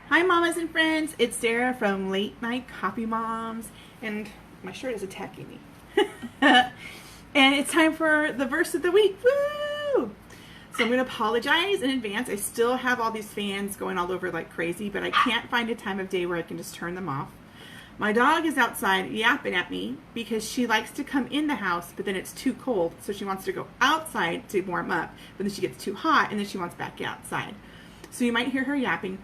Hi, mamas and friends. It's Sarah from Late Night Coffee Moms, and my shirt is attacking me. And it's time for the verse of the week. Woo! So I'm going to apologize in advance. I still have all these fans going all over like crazy, but I can't find a time of day where I can just turn them off. My dog is outside yapping at me because she likes to come in the house, but then it's too cold, so she wants to go outside to warm up, but then she gets too hot, and then she wants back outside. So you might hear her yapping.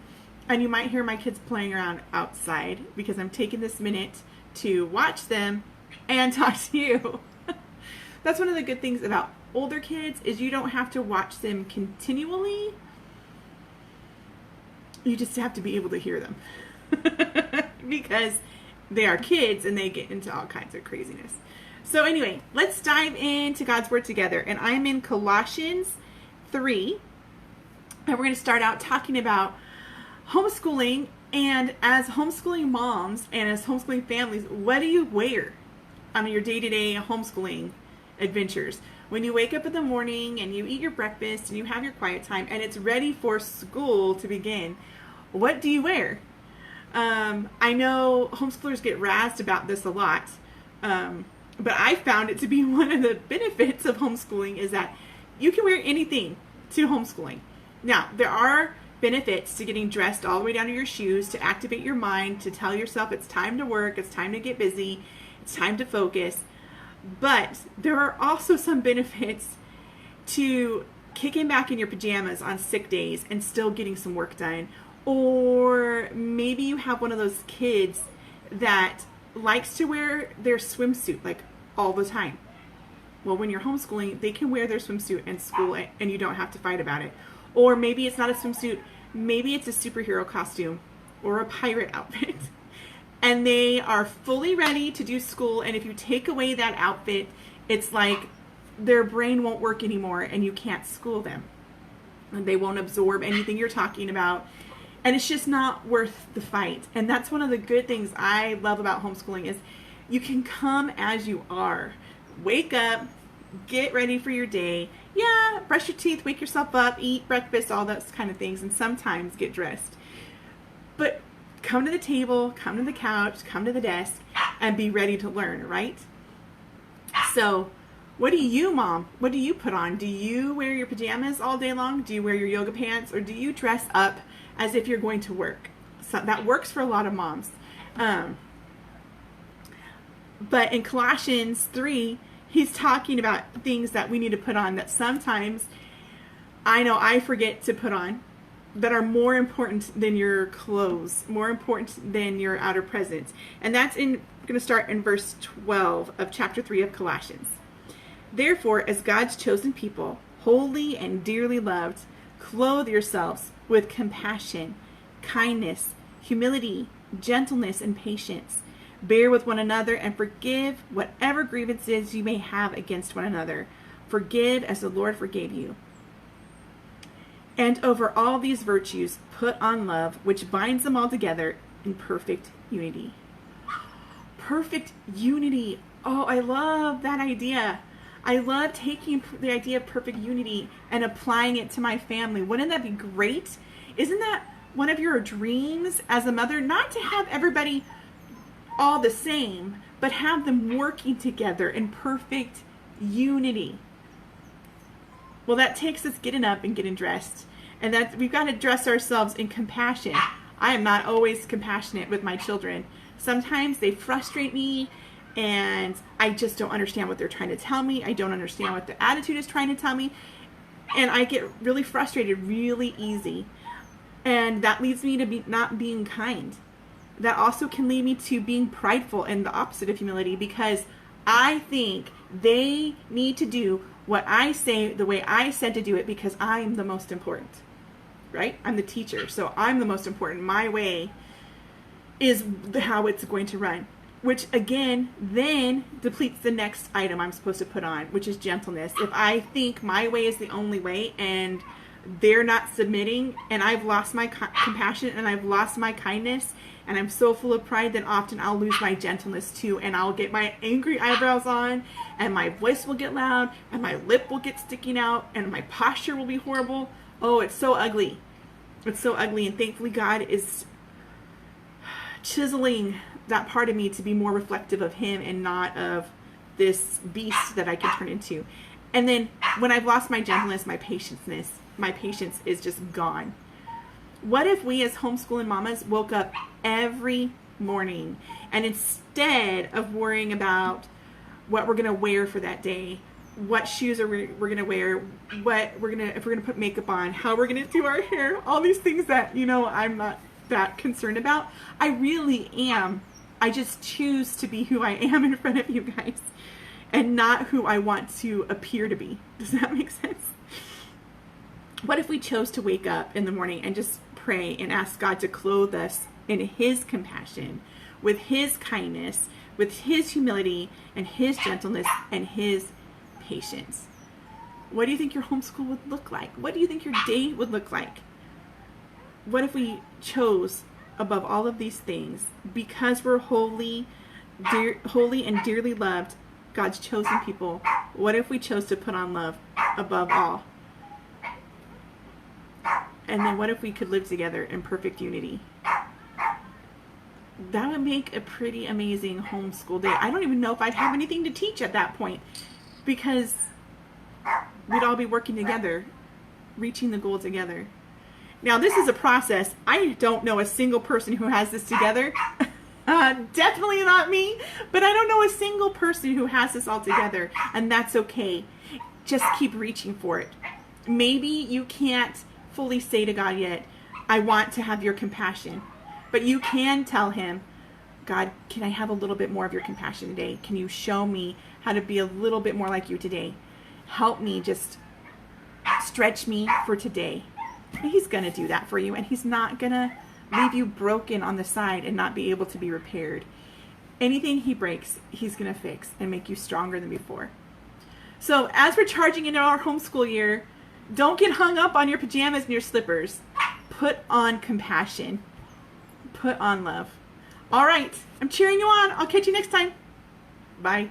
And you might hear my kids playing around outside because I'm taking this minute to watch them and talk to you. That's one of the good things about older kids is you don't have to watch them continually. You just have to be able to hear them because they are kids and they get into all kinds of craziness. So anyway, let's dive into God's Word together. And I'm in Colossians 3. And we're going to start out talking about homeschooling, and as homeschooling moms and as homeschooling families, what do you wear on your day-to-day homeschooling adventures? When you wake up in the morning and you eat your breakfast and you have your quiet time and it's ready for school to begin, what do you wear? I know homeschoolers get razzed about this a lot, but I found it to be one of the benefits of homeschooling is that you can wear anything to homeschooling. Now, there are benefits to getting dressed all the way down to your shoes, to activate your mind, to tell yourself it's time to work, it's time to get busy, it's time to focus. But there are also some benefits to kicking back in your pajamas on sick days and still getting some work done. Or maybe you have one of those kids that likes to wear their swimsuit like all the time. Well, when you're homeschooling, they can wear their swimsuit in school and you don't have to fight about it. Or maybe it's not a swimsuit, maybe it's a superhero costume or a pirate outfit. And they are fully ready to do school, and if you take away that outfit, it's like their brain won't work anymore and you can't school them. And they won't absorb anything you're talking about. And it's just not worth the fight. And that's one of the good things I love about homeschooling is you can come as you are. Wake up, get ready for your day. Yeah, brush your teeth, wake yourself up, eat breakfast, all those kind of things, and sometimes get dressed. But come to the table, come to the couch, come to the desk, and be ready to learn, right? So, what do you, Mom? What do you put on? Do you wear your pajamas all day long? Do you wear your yoga pants? Or do you dress up as if you're going to work? So that works for a lot of moms. But in Colossians 3, he's talking about things that we need to put on that sometimes I know I forget to put on that are more important than your clothes, more important than your outer presence. And that's we're going to start in verse 12 of chapter 3 of Colossians. Therefore, as God's chosen people, holy and dearly loved, clothe yourselves with compassion, kindness, humility, gentleness, and patience. Bear with one another and forgive whatever grievances you may have against one another. Forgive as the Lord forgave you. And over all these virtues, put on love, which binds them all together in perfect unity. Perfect unity. Oh, I love that idea. I love taking the idea of perfect unity and applying it to my family. Wouldn't that be great? Isn't that one of your dreams as a mother? Not to have everybody all the same, but have them working together in perfect unity. Well, that takes us getting up and getting dressed. And that we've got to dress ourselves in compassion. I am not always compassionate with my children. Sometimes they frustrate me and I just don't understand what they're trying to tell me. I don't understand what the attitude is trying to tell me. And I get really frustrated really easy. And that leads me to not being kind. That also can lead me to being prideful and the opposite of humility because I think they need to do what I say the way I said to do it because I'm the most important, right? I'm the teacher, so I'm the most important. My way is how it's going to run, which again then depletes the next item I'm supposed to put on, which is gentleness. If I think my way is the only way and they're not submitting and I've lost my compassion and I've lost my kindness and I'm so full of pride, then often I'll lose my gentleness too, and I'll get my angry eyebrows on, and my voice will get loud, and my lip will get sticking out, and my posture will be horrible. Oh, it's so ugly. It's so ugly, and thankfully God is chiseling that part of me to be more reflective of him and not of this beast that I can turn into. And then when I've lost my gentleness, my patience is just gone. What if we as homeschooling mamas woke up every morning and instead of worrying about what we're going to wear for that day, what shoes we're going to wear, if we're going to put makeup on, how we're going to do our hair, all these things that, I'm not that concerned about. I really am. I just choose to be who I am in front of you guys and not who I want to appear to be. Does that make sense? What if we chose to wake up in the morning and just pray and ask God to clothe us in his compassion, with his kindness, with his humility and his gentleness and his patience? What do you think your homeschool would look like? What do you think your day would look like? What if we chose above all of these things, because we're holy and dearly loved, God's chosen people, what if we chose to put on love above all? And then what if we could live together in perfect unity? That would make a pretty amazing homeschool day. I don't even know if I'd have anything to teach at that point, because we'd all be working together, reaching the goal together. Now, this is a process. I don't know a single person who has this together. Definitely not me, but I don't know a single person who has this all together, and that's okay. Just keep reaching for it. Maybe you can't fully say to God yet, I want to have your compassion, but you can tell him, God, can I have a little bit more of your compassion today? Can you show me how to be a little bit more like you today? Help me, just stretch me for today. And he's going to do that for you, and he's not going to leave you broken on the side and not be able to be repaired. Anything he breaks, he's going to fix and make you stronger than before. So as we're charging into our homeschool year, don't get hung up on your pajamas and your slippers. Put on compassion. Put on love. All right. I'm cheering you on. I'll catch you next time. Bye.